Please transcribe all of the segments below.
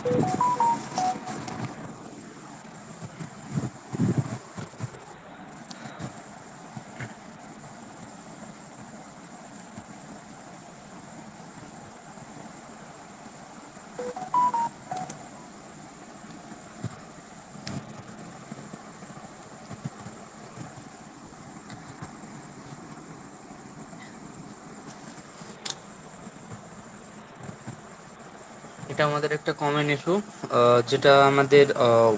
এটা আমাদের একটা কমন ইস্যু, যেটা আমাদের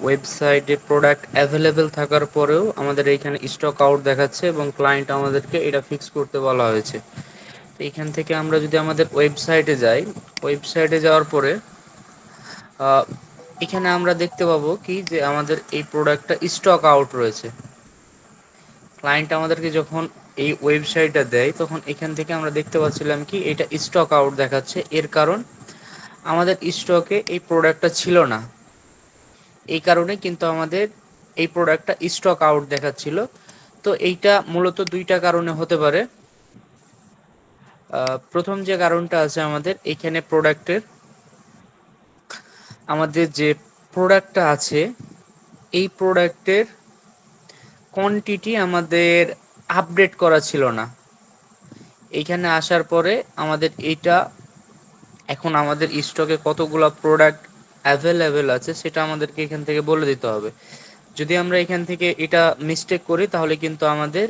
ওয়েবসাইটে প্রোডাক্ট অ্যাভেলেবেল থাকার পরেও আমাদের এইখানে স্টক আউট দেখাচ্ছে এবং ক্লায়েন্ট আমাদেরকে এটা ফিক্স করতে বলা হয়েছে। তো এইখান থেকে আমরা যদি আমাদের ওয়েবসাইটে যাই, ওয়েবসাইটে যাওয়ার পরে আহ, এখানে আমরা দেখতে পাবো কি যে আমাদের এই প্রোডাক্টটা স্টক আউট রয়েছে। ক্লায়েন্ট আমাদেরকে যখন এই ওয়েবসাইটটা দেয় তখন এখান থেকে আমরা দেখতে পাচ্ছিলাম কি এটা স্টক আউট দেখাচ্ছে। এর কারণ আমাদের স্টকে এই প্রোডাক্টটা ছিল না, এই কারণে কিন্তু আমাদের এই প্রোডাক্টটা স্টক আউট দেখাচ্ছিল। তো এইটা মূলত দুইটা কারণে হতে পারে। প্রথম যে কারণটা আছে আমাদের এখানে প্রোডাক্টের, আমাদের যে প্রোডাক্টটা আছে এই প্রোডাক্টের কোয়ান্টিটি আমাদের আপডেট করা ছিল না। এইখানে আসার পরে আমাদের এইটা এখন আমাদের স্টকে কতগুলো প্রোডাক্ট অ্যাভেলেবেল আছে সেটা আমাদেরকে এখান থেকে বলে দিতে হবে। যদি আমরা এখান থেকে এটা মিস্টেক করি তাহলে কিন্তু আমাদের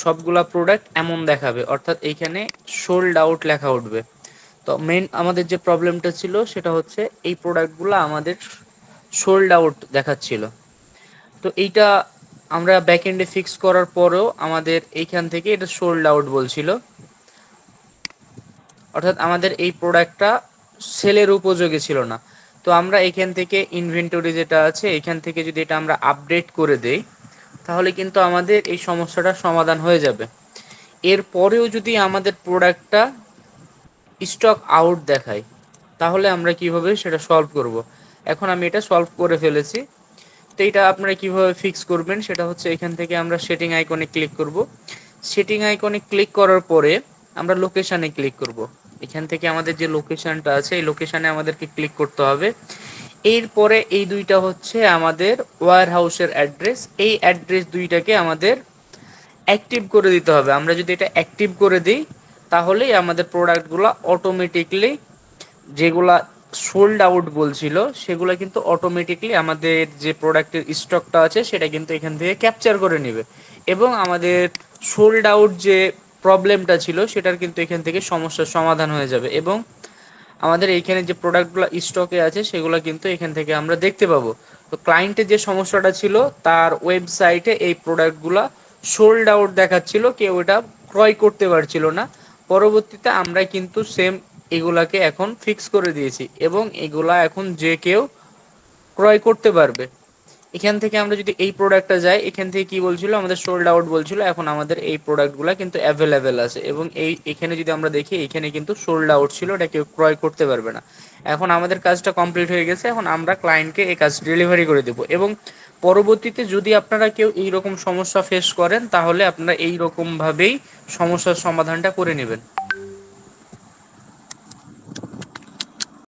সবগুলা প্রোডাক্ট এমন দেখাবে, অর্থাৎ এইখানে সোল্ড আউট লেখা উঠবে। তো মেন আমাদের যে প্রবলেমটা ছিল সেটা হচ্ছে এই প্রোডাক্টগুলো আমাদের সোল্ড আউট দেখাচ্ছিল। তো এইটা আমরা ব্যাকএন্ডে ফিক্স করার পরেও আমাদের এইখান থেকে এটা সোল্ড আউট বলছিল, অর্থাৎ আমাদের এই প্রোডাক্টটা সেলের উপযোগী ছিল না। তো আমরা এখান থেকে ইনভেন্টরি যেটা আছে এখান থেকে যদি এটা আমরা আপডেট করে দেই তাহলে কিন্তু আমাদের এই সমস্যাটার সমাধান হয়ে যাবে। এরপরেও যদি আমাদের প্রোডাক্টটা স্টক আউট দেখায় তাহলে আমরা কিভাবে সেটা সলভ করব। এখন আমি এটা সলভ করে ফেলেছি। তো এটা আপনারা কিভাবে ফিক্স করবেন সেটা হচ্ছে এখান থেকে আমরা সেটিং আইকনে ক্লিক করব। সেটিং আইকনে ক্লিক করার পরে আমরা লোকেশানে ক্লিক করব। এখান থেকে আমাদের যে লোকেশানটা আছে এই লোকেশানে আমাদেরকে ক্লিক করতে হবে। এরপরে এই দুইটা হচ্ছে আমাদের ওয়্যার হাউসের অ্যাড্রেস, এই অ্যাড্রেস দুইটাকে আমাদের অ্যাক্টিভ করে দিতে হবে। আমরা যদি এটা অ্যাক্টিভ করে দিই তাহলেই আমাদের প্রোডাক্টগুলো অটোমেটিকলি, যেগুলা সোল্ড আউট বলছিল সেগুলো কিন্তু অটোমেটিকলি আমাদের যে প্রোডাক্টের স্টকটা আছে সেটা কিন্তু এখান থেকে ক্যাপচার করে নেবে এবং আমাদের সোল্ড আউট যে প্রবলেমটা ছিল সেটার কিন্তু এখান থেকে সমস্যার সমাধান হয়ে যাবে এবং আমাদের এইখানে যে প্রোডাক্টগুলো স্টকে আছে সেগুলো কিন্তু এখান থেকে আমরা দেখতে পাবো। তো ক্লায়েন্টের যে সমস্যাটা ছিল তার ওয়েবসাইটে এই প্রোডাক্টগুলো সোল্ড আউট দেখাচ্ছিল, কেউ এটা ক্রয় করতে পারছিল না। পরবর্তীতে আমরা কিন্তু সেম এগুলাকে এখন ফিক্স করে দিয়েছি এবং এগুলা এখন যে কেউ ক্রয় করতে পারবে। এখান থেকে আমরা যদি এই প্রোডাক্টটা যাই, এখান থেকে কি বলছিল আমাদের সোল্ড আউট বলছিল, এখন আমাদের এই প্রোডাক্টগুলো কিন্তু অ্যাভেলেবেল আছে এবং এখানে যদি আমরা দেখি এখানে কিন্তু সোল্ড আউট ছিল, এটা কেউ ক্রয় করতে পারবে না। এখন আমাদের কাজটা কমপ্লিট হয়ে গেছে, এখন আমরা ক্লায়েন্টকে এই কাজ ডেলিভারি করে দেবো এবং পরবর্তীতে যদি আপনারা কেউ এইরকম সমস্যা ফেস করেন তাহলে আপনারা এইরকমভাবেই সমস্যার সমাধানটা করে নেবেন।